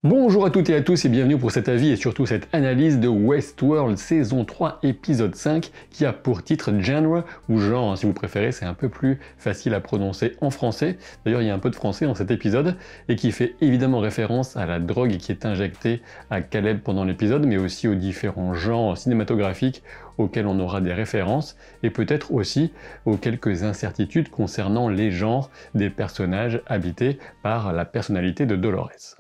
Bonjour à toutes et à tous et bienvenue pour cet avis et surtout cette analyse de Westworld saison 3 épisode 5 qui a pour titre Genre ou Genre si vous préférez, c'est un peu plus facile à prononcer en français. D'ailleurs il y a un peu de français dans cet épisode et qui fait évidemment référence à la drogue qui est injectée à Caleb pendant l'épisode mais aussi aux différents genres cinématographiques auxquels on aura des références et peut-être aussi aux quelques incertitudes concernant les genres des personnages habités par la personnalité de Dolores.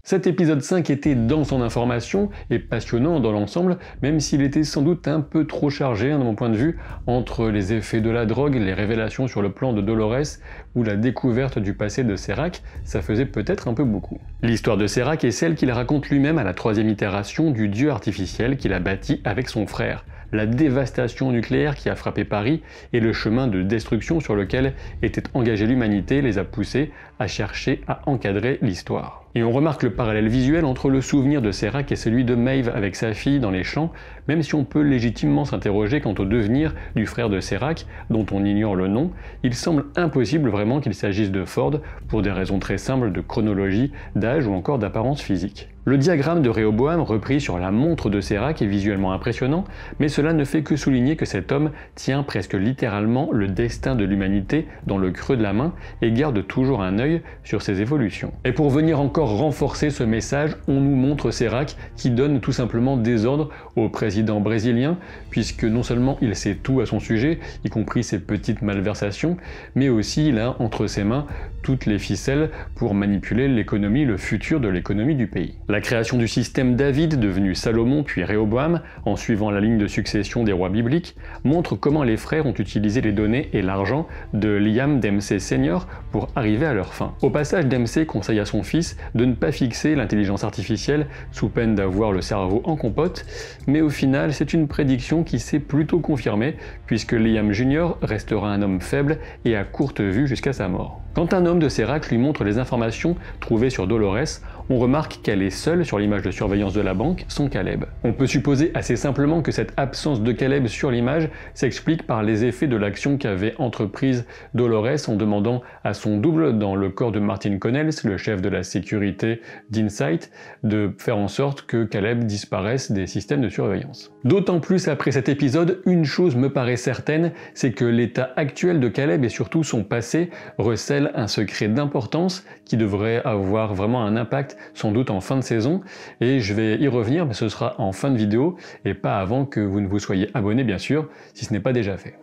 Cet épisode 5 était dense en informations et passionnant dans l'ensemble, même s'il était sans doute un peu trop chargé, de mon point de vue, entre les effets de la drogue, les révélations sur le plan de Dolores ou la découverte du passé de Serac, ça faisait peut-être un peu beaucoup. L'histoire de Serac est celle qu'il raconte lui-même à la troisième itération du dieu artificiel qu'il a bâti avec son frère. La dévastation nucléaire qui a frappé Paris et le chemin de destruction sur lequel était engagée l'humanité les a poussés à chercher à encadrer l'histoire. Et on remarque le parallèle visuel entre le souvenir de Serac et celui de Maeve avec sa fille dans les champs, même si on peut légitimement s'interroger quant au devenir du frère de Serac, dont on ignore le nom, il semble impossible vraiment qu'il s'agisse de Ford pour des raisons très simples de chronologie, d'âge ou encore d'apparence physique. Le diagramme de Rehoboam repris sur la montre de Serac est visuellement impressionnant, mais cela ne fait que souligner que cet homme tient presque littéralement le destin de l'humanité dans le creux de la main et garde toujours un œil sur ses évolutions. Et pour venir encore renforcer ce message, on nous montre Serac qui donne tout simplement des ordres au président brésilien, puisque non seulement il sait tout à son sujet, y compris ses petites malversations, mais aussi il a entre ses mains toutes les ficelles pour manipuler l'économie, le futur de l'économie du pays. La création du système David, devenu Salomon puis Rehoboam, en suivant la ligne de succession des rois bibliques, montre comment les frères ont utilisé les données et l'argent de Liam Dempsey Sr. pour arriver à leur fin. Au passage, Dempsey conseille à son fils de ne pas fixer l'intelligence artificielle sous peine d'avoir le cerveau en compote, mais au final, c'est une prédiction qui s'est plutôt confirmée, puisque Liam Jr. restera un homme faible et à courte vue jusqu'à sa mort. Quand un homme de Serac lui montre les informations trouvées sur Dolores, on remarque qu'elle est seule sur l'image de surveillance de la banque, sans Caleb. On peut supposer assez simplement que cette absence de Caleb sur l'image s'explique par les effets de l'action qu'avait entreprise Dolores en demandant à son double dans le corps de Martin Connells, le chef de la sécurité d'Insight, de faire en sorte que Caleb disparaisse des systèmes de surveillance. D'autant plus après cet épisode, une chose me paraît certaine, c'est que l'état actuel de Caleb et surtout son passé recèlent un secret d'importance qui devrait avoir vraiment un impact sans doute en fin de saison, et je vais y revenir, mais ce sera en fin de vidéo et pas avant que vous ne vous soyez abonné bien sûr, si ce n'est pas déjà fait.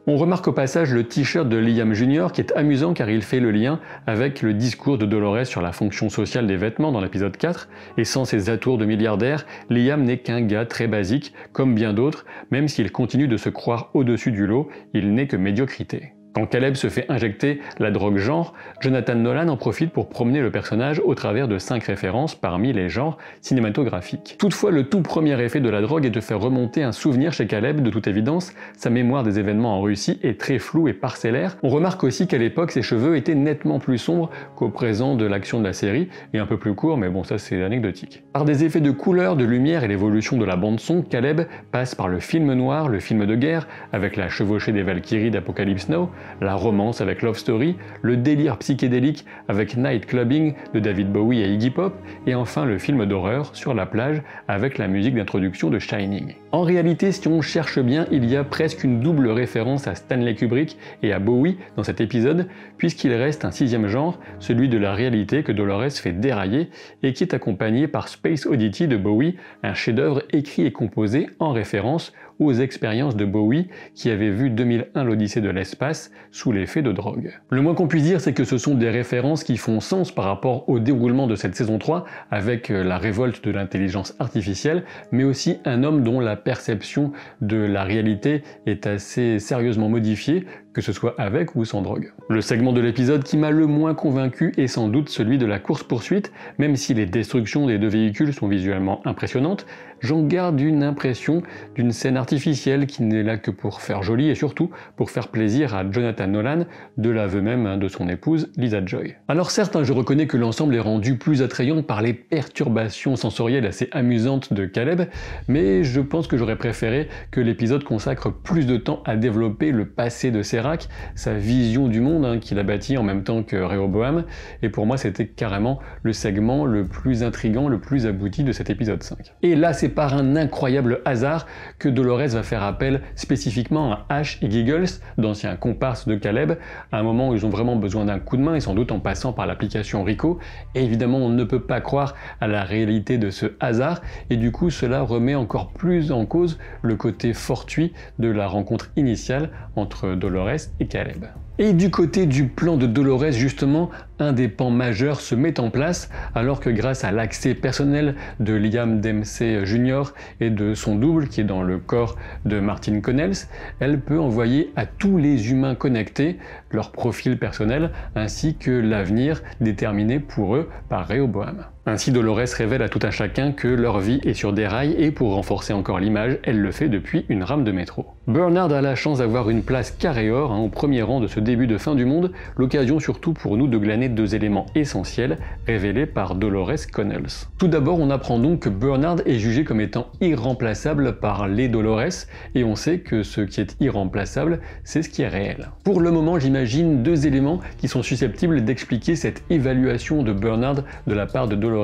On remarque au passage le t-shirt de Liam Jr. qui est amusant car il fait le lien avec le discours de Dolores sur la fonction sociale des vêtements dans l'épisode 4, et sans ses atours de milliardaire, Liam n'est qu'un gars très basique, comme bien d'autres, même s'il continue de se croire au-dessus du lot, il n'est que médiocrité. Quand Caleb se fait injecter la drogue genre, Jonathan Nolan en profite pour promener le personnage au travers de 5 références parmi les genres cinématographiques. Toutefois, le tout premier effet de la drogue est de faire remonter un souvenir chez Caleb, de toute évidence, sa mémoire des événements en Russie est très floue et parcellaire. On remarque aussi qu'à l'époque, ses cheveux étaient nettement plus sombres qu'au présent de l'action de la série, et un peu plus courts, mais bon ça c'est anecdotique. Par des effets de couleur, de lumière et l'évolution de la bande-son, Caleb passe par le film noir, le film de guerre, avec la chevauchée des Valkyries d'Apocalypse Now, la romance avec Love Story, le délire psychédélique avec Night Clubbing de David Bowie et Iggy Pop, et enfin le film d'horreur sur la plage avec la musique d'introduction de Shining. En réalité, si on cherche bien, il y a presque une double référence à Stanley Kubrick et à Bowie dans cet épisode, puisqu'il reste un 6e genre, celui de la réalité que Dolores fait dérailler et qui est accompagné par Space Oddity de Bowie, un chef-d'œuvre écrit et composé en référence aux expériences de Bowie qui avait vu 2001 l'Odyssée de l'espace sous l'effet de drogue. Le moins qu'on puisse dire, c'est que ce sont des références qui font sens par rapport au déroulement de cette saison 3 avec la révolte de l'intelligence artificielle, mais aussi un homme dont la perception de la réalité est assez sérieusement modifiée, que ce soit avec ou sans drogue. Le segment de l'épisode qui m'a le moins convaincu est sans doute celui de la course-poursuite, même si les destructions des 2 véhicules sont visuellement impressionnantes, j'en garde une impression d'une scène artificielle qui n'est là que pour faire joli et surtout pour faire plaisir à Jonathan Nolan, de l'aveu même de son épouse Lisa Joy. Alors certes, je reconnais que l'ensemble est rendu plus attrayant par les perturbations sensorielles assez amusantes de Caleb, mais je pense que j'aurais préféré que l'épisode consacre plus de temps à développer le passé de Serac, sa vision du monde qu'il a bâti en même temps que Rehoboam, et pour moi c'était carrément le segment le plus intriguant, le plus abouti de cet épisode 5. Et là c'est par un incroyable hasard que Dolores va faire appel spécifiquement à Ash et Giggles, d'anciens comparses de Caleb, à un moment où ils ont vraiment besoin d'un coup de main et sans doute en passant par l'application Rico. Et évidemment on ne peut pas croire à la réalité de ce hasard, et du coup cela remet encore plus en cause le côté fortuit de la rencontre initiale entre Dolores et Caleb. Et du côté du plan de Dolores, justement, un des pans majeurs se met en place alors que grâce à l'accès personnel de Liam Dempsey Jr. et de son double qui est dans le corps de Martin Connells, elle peut envoyer à tous les humains connectés leur profil personnel ainsi que l'avenir déterminé pour eux par Rehoboam. Ainsi, Dolores révèle à tout un chacun que leur vie est sur des rails et pour renforcer encore l'image, elle le fait depuis une rame de métro. Bernard a la chance d'avoir une place carré or au premier rang de ce début de fin du monde, l'occasion surtout pour nous de glaner deux éléments essentiels révélés par Dolores Connells. Tout d'abord, on apprend donc que Bernard est jugé comme étant irremplaçable par les Dolores et on sait que ce qui est irremplaçable, c'est ce qui est réel. Pour le moment, j'imagine deux éléments qui sont susceptibles d'expliquer cette évaluation de Bernard de la part de Dolores.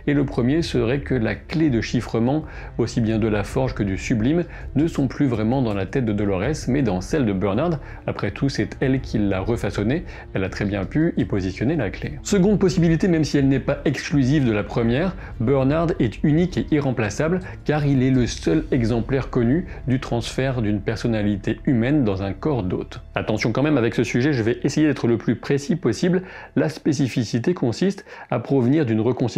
Et le premier serait que la clé de chiffrement, aussi bien de la forge que du sublime, ne sont plus vraiment dans la tête de Dolores, mais dans celle de Bernard. Après tout, c'est elle qui l'a refaçonnée, elle a très bien pu y positionner la clé. Seconde possibilité, même si elle n'est pas exclusive de la première, Bernard est unique et irremplaçable, car il est le seul exemplaire connu du transfert d'une personnalité humaine dans un corps d'hôte. Attention quand même avec ce sujet, je vais essayer d'être le plus précis possible. La spécificité consiste à provenir d'une reconstitution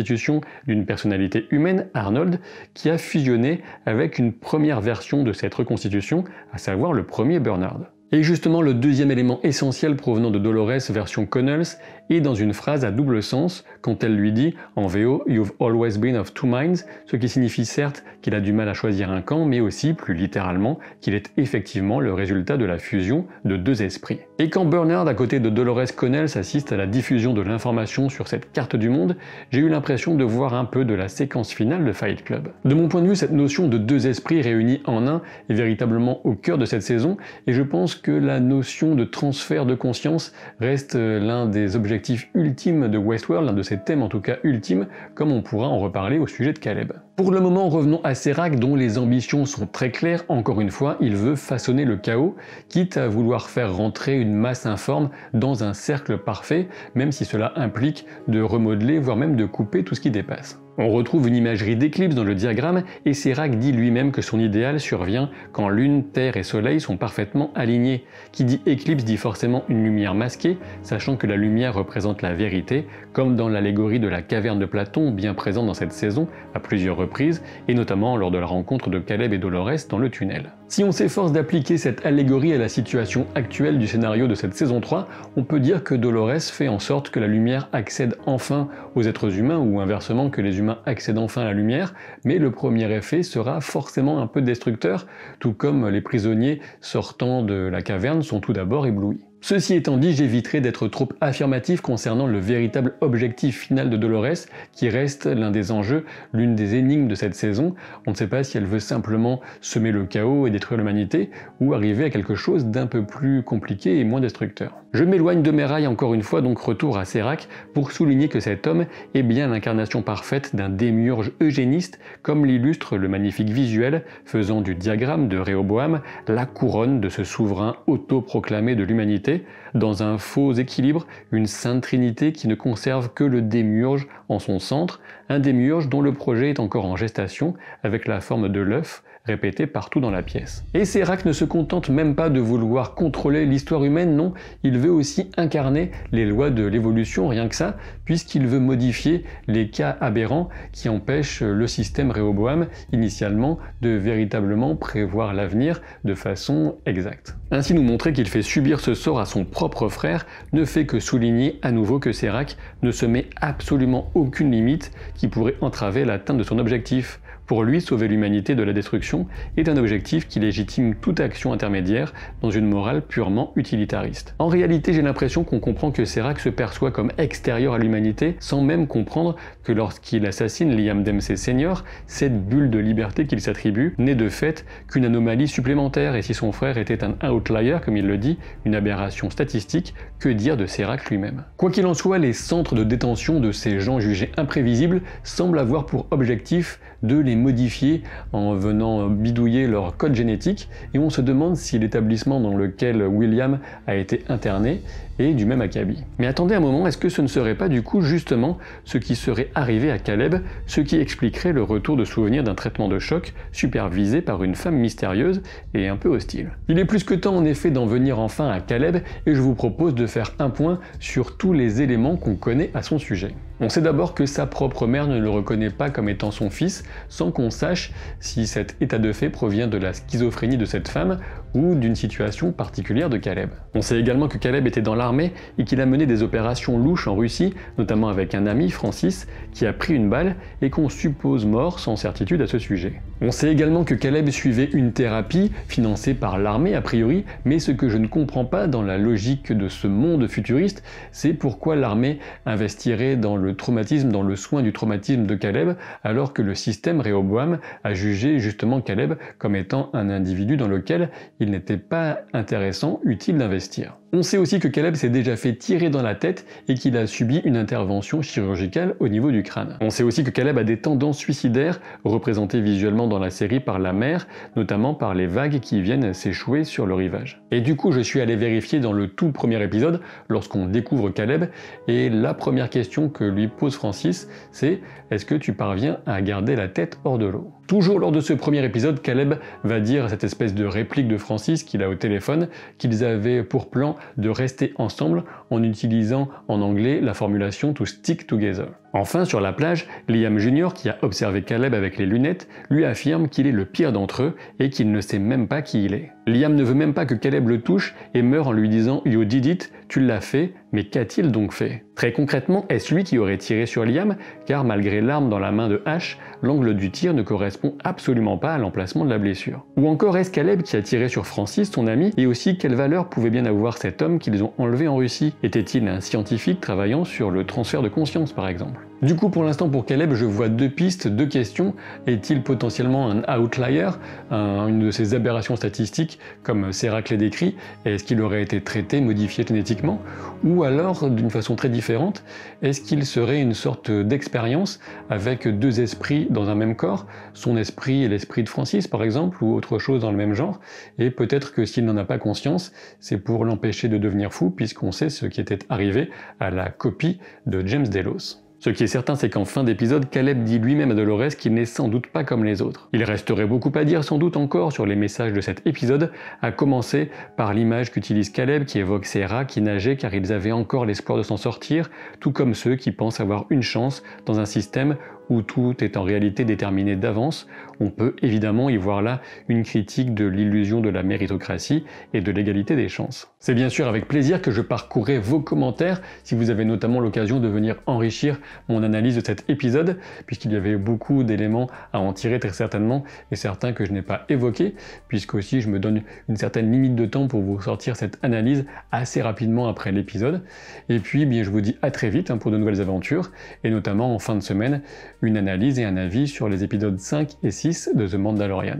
d'une personnalité humaine, Arnold, qui a fusionné avec une première version de cette reconstitution, à savoir le premier Bernard. Et justement, le deuxième élément essentiel provenant de Dolores version Connells est dans une phrase à double sens quand elle lui dit en VO « You've always been of two minds », ce qui signifie certes qu'il a du mal à choisir un camp, mais aussi, plus littéralement, qu'il est effectivement le résultat de la fusion de deux esprits. Et quand Bernard, à côté de Dolores Connells, assiste à la diffusion de l'information sur cette carte du monde, j'ai eu l'impression de voir un peu de la séquence finale de Fight Club. De mon point de vue, cette notion de deux esprits réunis en un est véritablement au cœur de cette saison, et je pense que la notion de transfert de conscience reste l'un des objectifs ultimes de Westworld, l'un de ses thèmes en tout cas ultimes, comme on pourra en reparler au sujet de Caleb. Pour le moment, revenons à Serac dont les ambitions sont très claires. Encore une fois, il veut façonner le chaos, quitte à vouloir faire rentrer une masse informe dans un cercle parfait, même si cela implique de remodeler, voire même de couper tout ce qui dépasse. On retrouve une imagerie d'éclipse dans le diagramme et Serac dit lui-même que son idéal survient quand Lune, Terre et Soleil sont parfaitement alignés. Qui dit éclipse dit forcément une lumière masquée, sachant que la lumière représente la vérité, comme dans l'allégorie de la caverne de Platon, bien présente dans cette saison à plusieurs reprises, et notamment lors de la rencontre de Caleb et Dolores dans le tunnel. Si on s'efforce d'appliquer cette allégorie à la situation actuelle du scénario de cette saison 3, on peut dire que Dolores fait en sorte que la lumière accède enfin aux êtres humains, ou inversement que les humains accèdent enfin à la lumière, mais le premier effet sera forcément un peu destructeur, tout comme les prisonniers sortant de la caverne sont tout d'abord éblouis. Ceci étant dit, j'éviterai d'être trop affirmatif concernant le véritable objectif final de Dolores, qui reste l'un des enjeux, l'une des énigmes de cette saison. On ne sait pas si elle veut simplement semer le chaos et détruire l'humanité, ou arriver à quelque chose d'un peu plus compliqué et moins destructeur. Je m'éloigne de mes rails encore une fois, donc retour à Serac, pour souligner que cet homme est bien l'incarnation parfaite d'un démiurge eugéniste, comme l'illustre le magnifique visuel faisant du diagramme de Rehoboam la couronne de ce souverain autoproclamé de l'humanité, dans un faux équilibre, une sainte trinité qui ne conserve que le démiurge en son centre, un démiurge dont le projet est encore en gestation, avec la forme de l'œuf, répété partout dans la pièce. Et Serac ne se contente même pas de vouloir contrôler l'histoire humaine, non, il veut aussi incarner les lois de l'évolution, rien que ça, puisqu'il veut modifier les cas aberrants qui empêchent le système Rehoboam, initialement, de véritablement prévoir l'avenir de façon exacte. Ainsi, nous montrer qu'il fait subir ce sort à son propre frère ne fait que souligner à nouveau que Serac ne se met absolument aucune limite qui pourrait entraver l'atteinte de son objectif. Pour lui, sauver l'humanité de la destruction est un objectif qui légitime toute action intermédiaire dans une morale purement utilitariste. En réalité, j'ai l'impression qu'on comprend que Serac se perçoit comme extérieur à l'humanité sans même comprendre que lorsqu'il assassine Liam Dempsey Sr., cette bulle de liberté qu'il s'attribue n'est de fait qu'une anomalie supplémentaire, et si son frère était un outlier, comme il le dit, une aberration statistique, que dire de Serac lui-même? Quoi qu'il en soit, les centres de détention de ces gens jugés imprévisibles semblent avoir pour objectif de les modifier en venant bidouiller leur code génétique, et on se demande si l'établissement dans lequel William a été interné est du même acabit. Mais attendez un moment, est-ce que ce ne serait pas du coup justement ce qui serait arrivé à Caleb, ce qui expliquerait le retour de souvenirs d'un traitement de choc supervisé par une femme mystérieuse et un peu hostile? Il est plus que temps en effet d'en venir enfin à Caleb, et je vous propose de faire un point sur tous les éléments qu'on connaît à son sujet. On sait d'abord que sa propre mère ne le reconnaît pas comme étant son fils, sans qu'on sache si cet état de fait provient de la schizophrénie de cette femme ou d'une situation particulière de Caleb. On sait également que Caleb était dans l'armée et qu'il a mené des opérations louches en Russie, notamment avec un ami, Francis, qui a pris une balle et qu'on suppose mort sans certitude à ce sujet. On sait également que Caleb suivait une thérapie financée par l'armée a priori, mais ce que je ne comprends pas dans la logique de ce monde futuriste, c'est pourquoi l'armée investirait dans le traumatisme, dans le soin du traumatisme de Caleb, alors que le système Rehoboam a jugé justement Caleb comme étant un individu dans lequel il n'était pas intéressant, utile d'investir. On sait aussi que Caleb s'est déjà fait tirer dans la tête et qu'il a subi une intervention chirurgicale au niveau du crâne. On sait aussi que Caleb a des tendances suicidaires, représentées visuellement dans la série par la mer, notamment par les vagues qui viennent s'échouer sur le rivage. Et du coup, je suis allé vérifier dans le tout premier épisode, lorsqu'on découvre Caleb, et la première question que lui pose Francis, c'est « Est-ce que tu parviens à garder la tête hors de l'eau ?» Toujours lors de ce premier épisode, Caleb va dire à cette espèce de réplique de Francis qu'il a au téléphone qu'ils avaient pour plan de rester ensemble en utilisant en anglais la formulation « to stick together ». Enfin, sur la plage, Liam Jr., qui a observé Caleb avec les lunettes, lui affirme qu'il est le pire d'entre eux et qu'il ne sait même pas qui il est. Liam ne veut même pas que Caleb le touche et meurt en lui disant « You did it, tu l'as fait, mais qu'a-t-il donc fait ?» Très concrètement, est-ce lui qui aurait tiré sur Liam? Car malgré l'arme dans la main de Ash, l'angle du tir ne correspond absolument pas à l'emplacement de la blessure. Ou encore est-ce Caleb qui a tiré sur Francis, son ami? Et aussi, quelle valeur pouvait bien avoir cet homme qu'ils ont enlevé en Russie? Était-il un scientifique travaillant sur le transfert de conscience par exemple? Du coup, pour l'instant, pour Caleb, je vois deux pistes, deux questions. Est-il potentiellement un outlier, une de ces aberrations statistiques, comme Serac l'a décrit? Est-ce qu'il aurait été traité, modifié génétiquement? Ou alors, d'une façon très différente, est-ce qu'il serait une sorte d'expérience avec deux esprits dans un même corps, son esprit et l'esprit de Francis, par exemple, ou autre chose dans le même genre? Et peut-être que s'il n'en a pas conscience, c'est pour l'empêcher de devenir fou, puisqu'on sait ce qui était arrivé à la copie de James Delos. Ce qui est certain, c'est qu'en fin d'épisode, Caleb dit lui-même à Dolores qu'il n'est sans doute pas comme les autres. Il resterait beaucoup à dire sans doute encore sur les messages de cet épisode, à commencer par l'image qu'utilise Caleb qui évoque ces rats qui nageaient car ils avaient encore l'espoir de s'en sortir, tout comme ceux qui pensent avoir une chance dans un système où tout est en réalité déterminé d'avance. On peut évidemment y voir là une critique de l'illusion de la méritocratie et de l'égalité des chances. C'est bien sûr avec plaisir que je parcourrai vos commentaires, si vous avez notamment l'occasion de venir enrichir mon analyse de cet épisode, puisqu'il y avait beaucoup d'éléments à en tirer très certainement, et certains que je n'ai pas évoqués, puisque aussi je me donne une certaine limite de temps pour vous sortir cette analyse assez rapidement après l'épisode. Et puis bien, je vous dis à très vite pour de nouvelles aventures, et notamment en fin de semaine, une analyse et un avis sur les épisodes 5 et 6 de The Mandalorian.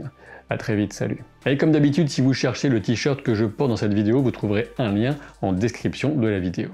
A très vite, salut. Et comme d'habitude, si vous cherchez le t-shirt que je porte dans cette vidéo, vous trouverez un lien en description de la vidéo.